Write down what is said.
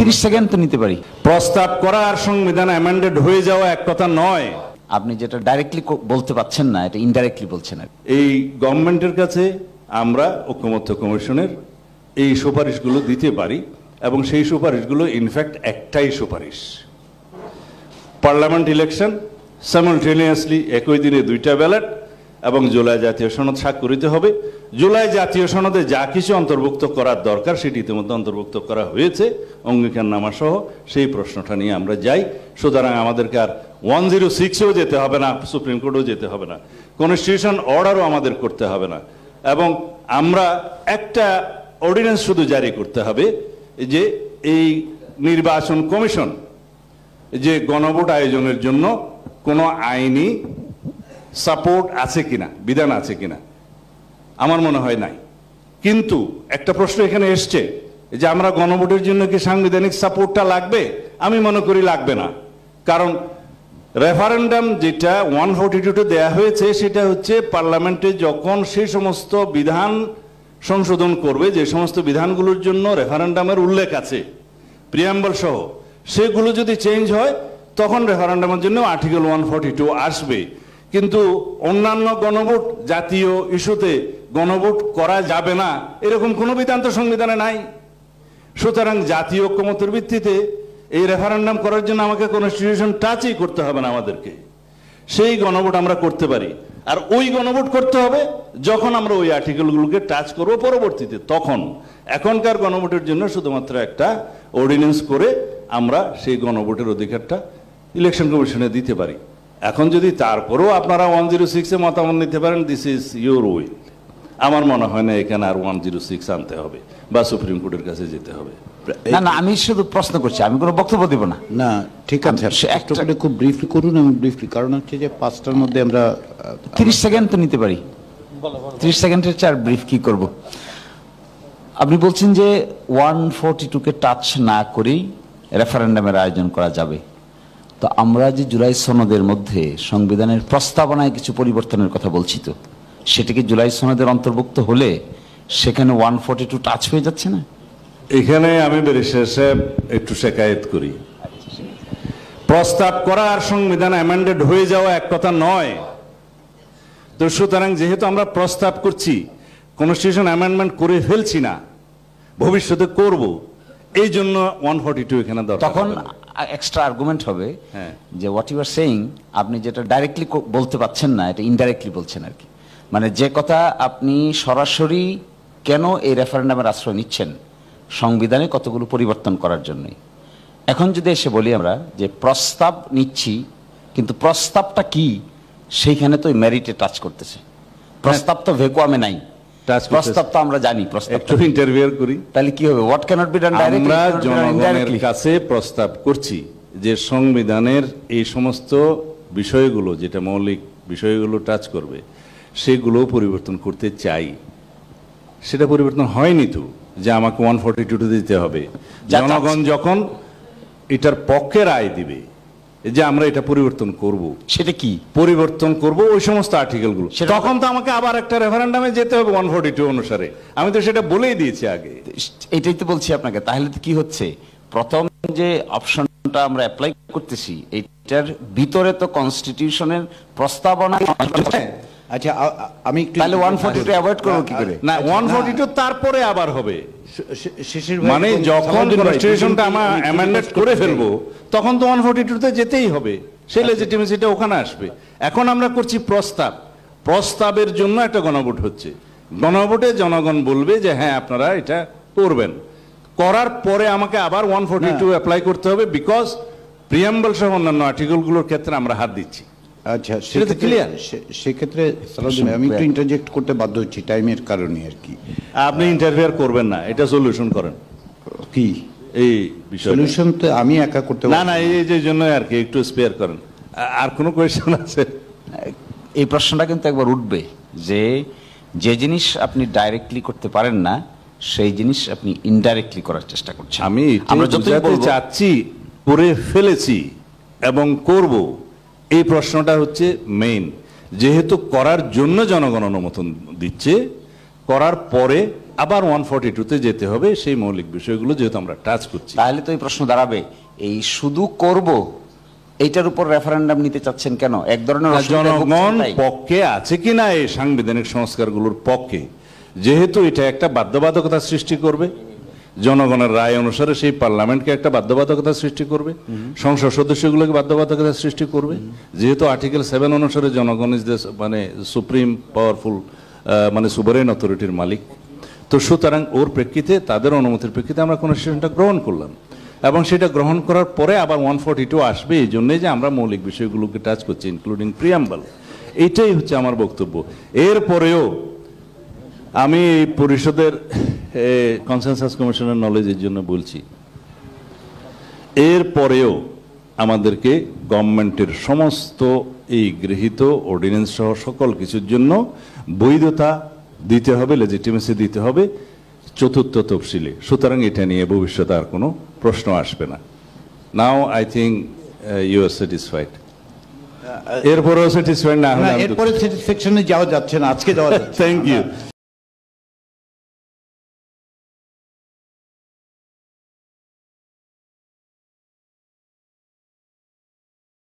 30 second তো নিতে পারি। প্রস্তাব করা আর সংবিধান অ্যামেন্ডেড হয়ে যাওয়া এক কথা নয়। আপনি যেটা ডাইরেক্টলি বলতে পাচ্ছেন না, এটা ইনডাইরেক্টলি বলছেন। এই গভর্নমেন্টের কাছে আমরা ঐকমত্য কমিশনের এই সুপারিশগুলো দিতে পারি এবং সেই সুপারিশগুলো ইনফ্যাক্ট একটাই সুপারিশ, পার্লামেন্ট ইলেকশন সাইমালটেনিয়াসলি একই দিনে 2টা ব্যালট এবং জুলাই জাতীয় সনদ স্বাক্ষরিত হবে। জুলাই জাতীয় সনদে যা কিছু অন্তর্ভুক্ত করার দরকার সেটি ইতিমধ্যে অন্তর্ভুক্ত করা হয়েছে অঙ্গীকারনামা সহ। সেই প্রশ্নটা নিয়ে আমরা যাই। সুতরাং আমাদেরকে আর 106-এও যেতে হবে না, সুপ্রিম কোর্টেও যেতে হবে না, কনস্টিটিউশন অর্ডারও আমাদের করতে হবে না, এবং আমরা একটা অর্ডিন্যান্স শুধু জারি করতে হবে যে এই নির্বাচন কমিশন যে গণভোট আয়োজনের জন্য কোনো আইনি সাপোর্ট আছে কিনা, বিধান আছে কিনা। আমার মনে হয় নাই। কিন্তু একটা প্রশ্ন এখানে এসছে যে আমরা গণভোটের জন্য কি সাংবিধানিক সাপোর্টটা লাগবে? আমি মনে করি লাগবে না। কারণ রেফারেন্ডাম যেটা 142-তে দেয়া হয়েছে সেটা হচ্ছে পার্লামেন্টে যখন সেই সমস্ত বিধান সংশোধন করবে যে সমস্ত বিধানগুলোর জন্য রেফারেন্ডামের উল্লেখ আছে প্রিয়াম্বল সহ, সেগুলো যদি চেঞ্জ হয় তখন রেফারেন্ডামের জন্য আর্টিকেল 142 আসবে। কিন্তু অন্যান্য গণভোট, জাতীয় ইস্যুতে গণভোট করা যাবে না এরকম কোনো বিধান তো সংবিধানে নাই। সুতরাং জাতীয় ঐকমত্যের ভিত্তিতে এই রেফারেন্ডাম করার জন্য আমাকে কনস্টিটিউশন টাচই করতে হবে না আমাদেরকে। সেই গণভোট আমরা করতে পারি। আর ওই গণভোট করতে হবে যখন আমরা ওই আর্টিকেলগুলোকে টাচ করবো পরবর্তীতে। তখন এখনকার গণভোটের জন্য শুধুমাত্র একটা অর্ডিন্যান্স করে আমরা সেই গণভোটের অধিকারটা ইলেকশন কমিশনে দিতে পারি। এখন যদি তারপরেও আপনারা 106-এ মতামত নিতে পারেন, দিস ইজ ইউর উইল। আমার মনে হয় না এখানে আর 106 আনতে হবে বা সুপ্রিম কোর্টের কাছে যেতে হবে। না না, আমি শুধু প্রশ্ন করছি, আমি কোনো বক্তব্য দেব না। না, ঠিক আছে, একটু করে খুব ব্রিফলি করুন। এবং ব্রিফলি কারণ হচ্ছে যে 5টার মধ্যে আমরা 30 সেকেন্ড তো নিতে পারি। 30 সেকেন্ডের চেয়ে আর ব্রিফ কি করব? আপনি বলছেন যে 142-কে টাচ না করেই রেফারেন্ডামের আয়োজন করা যাবে। তো আমরা যে জুলাই সনদের মধ্যে সংবিধানের প্রস্তাবনায় কিছু পরিবর্তনের কথা বলছি, তো সেটাকে জুলাই সনদের অন্তর্ভুক্ত হলে সেখানে 142 টাচ হয়ে যাচ্ছে না? এখানে আমি ব্যারিস্টার সাহেব একটু শেকায়েত করি। প্রস্তাব করা আর সংবিধান অ্যামেন্ডেড হয়ে যাওয়া এক কথা নয়। তো সুতরাং যেহেতু আমরা প্রস্তাব করছি, কনস্টিটিউশন অ্যামেন্ডমেন্ট করে ফেলছি না, ভবিষ্যতে করব, এই জন্য 142 এখানে দরকার। তখন এক্সট্রা আর্গুমেন্ট হবে যে হোয়াট ইউ আর সেইং, আপনি যেটা ডাইরেক্টলি বলতে পাচ্ছেন না, এটা ইনডাইরেক্টলি বলছেন আর কি। মানে যে কথা আপনি সরাসরি কেন এই রেফারেন্ডামের আশ্রয় নিচ্ছেন, সংবিধানে কতগুলো পরিবর্তন করার জন্যই। এখন যদি এসে বলি আমরা যে প্রস্তাব নিচ্ছি, কিন্তু প্রস্তাবটা কি সেইখানে তো মেরিটে টাচ করতেছে। প্রস্তাব তো ভ্যাকুয়ামে নাই, প্রস্তাব তো আমরা জানি। প্রস্তাব একটু ইন্টারভিউ করি, তাহলে কি হবে? What cannot be done directly? আমরা জনগণের কাছে প্রস্তাব করছি যে সংবিধানের এই সমস্ত বিষয়গুলো, যেটা মৌলিক বিষয়গুলো টাচ করবে, সেগুলো পরিবর্তন করতে চাই। সেটা পরিবর্তন হয়নি তো যে আমাকে 142 দিতে হবে। জনগণ যখন এটার পক্ষে রায় দিবে যে আমরা এটা পরিবর্তন করব, সেটা কি পরিবর্তন করব ওই সমস্ত আর্টিকেলগুলো, তখন তো আমাকে আবার একটা রেফারেন্ডামে যেতে হবে 142 অনুসারে। আমি তো সেটা বলেই দিয়েছি আগে। এটাই তো বলছি আপনাকে। তাহলে তো কি হচ্ছে, প্রথম যে অপশনটা আমরা অ্যাপ্লাই করতেছি, এটার ভিতরে তো কনস্টিটিউশনের প্রস্তাবনা। আচ্ছা, আমি একটু তাহলে 142 অ্যাভয়েড করব কি করে? না, 142 তারপরে আবার হবে। মানে যখন কনস্টিটিউশনটা আমরা অ্যামেন্ডমেন্ট করে ফেলবো তখন তো 142-তে যেতেই হবে, সেই লেজিটিমেসিটা ওখানে আসবে। এখন আমরা করছি প্রস্তাব, প্রস্তাবের জন্য একটা গণভোট হচ্ছে। গণভোটে জনগণ বলবে যে হ্যাঁ আপনারা এটা করবেন, করার পরে আমাকে আবার 142 অ্যাপ্লাই করতে হবে, বিকজ প্রিয়াম্বল সহ অন্যান্য আর্টিকেলগুলোর ক্ষেত্রে আমরা হাত দিচ্ছি। আচ্ছা, সেক্ষেত্রে আমি একটু ইন্টারজেক্ট করতে বাধ্য হচ্ছি টাইমের কারণে আর কি। আপনি ইন্টারফেয়ার করবেন না, এটা সলিউশন করেন। কি এই বিষয় সলিউশন তো আমি একা করতে না, না, এই যে জন্য আর কি একটু স্পেয়ার করেন। আর কোনো কোয়েশ্চেন আছে? এই প্রশ্নটা কিন্তু একবার উঠবে যে যে জিনিস আপনি ডাইরেক্টলি করতে পারেন না, সেই জিনিস আপনি ইনডাইরেক্টলি করার চেষ্টা করছেন। আমি আমরা যতই চাচ্ছি করে ফেলেছি এবং করব, এই প্রশ্নটা হচ্ছে মেইন। যেহেতু করার জন্য জনগণ অনুমোদন দিচ্ছে, করার পরে আবার 142-তে যেতে হবে সেই মৌলিক বিষয়গুলো যেহেতু আমরা টাচ করছি। তাহলে তো এই প্রশ্ন দাঁড়াবে, এই শুধু করব এইটার উপর রেফারেন্ডাম নিতে চাচ্ছেন কেন? এক ধরনের অসুবিধায় ভুগছেন জনগণ তাই? পক্ষে আছে কিনা এই সাংবিধানিক সংস্কারগুলোর পক্ষে, যেহেতু এটা একটা বাধ্যবাধকতা সৃষ্টি করবে, জনগণের রায় অনুসারে সেই পার্লামেন্টকে একটা বাধ্যবাধকতা সৃষ্টি করবে, সংসদ সদস্যগুলোকে বাধ্যবাধকতা সৃষ্টি করবে, যেহেতু আর্টিকেল 7 অনুসারে জনগণ ইজ মানে সুপ্রিম পাওয়ারফুল মানে সুভারেন অথরিটির মালিক। তো সুতরাং ওর প্রেক্ষিতে, তাদের অনুমতির প্রেক্ষিতে আমরা কনস্টিটিউশনটা গ্রহণ করলাম, এবং সেটা গ্রহণ করার পরে আবার 142 আসবে, এই জন্যই যে আমরা মৌলিক বিষয়গুলোকে টাচ করছি, ইনক্লুডিং প্রিয়াম্বল। এইটাই হচ্ছে আমার বক্তব্য। এরপরেও আমি এই পরিষদের কনসেনসাস কমিশনের নলেজের জন্য বলছি, এরপরেও আমাদেরকে গভর্নমেন্টের সমস্ত এই গৃহীত অর্ডিন্যান্স সহ সকল কিছুর জন্য বৈধতা দিতে হবে, লেজিটিমেসি দিতে হবে চতুর্থ তফসিলে। সুতরাং এটা নিয়ে ভবিষ্যতে আর কোনো প্রশ্ন আসবে না। Now I think you are satisfied. এরপরেও স্যাটিসফাইড না হলে এরপরে সেকশনে যাওয়া যাচ্ছে না, আজকে যাওয়া যাচ্ছে। Thank you.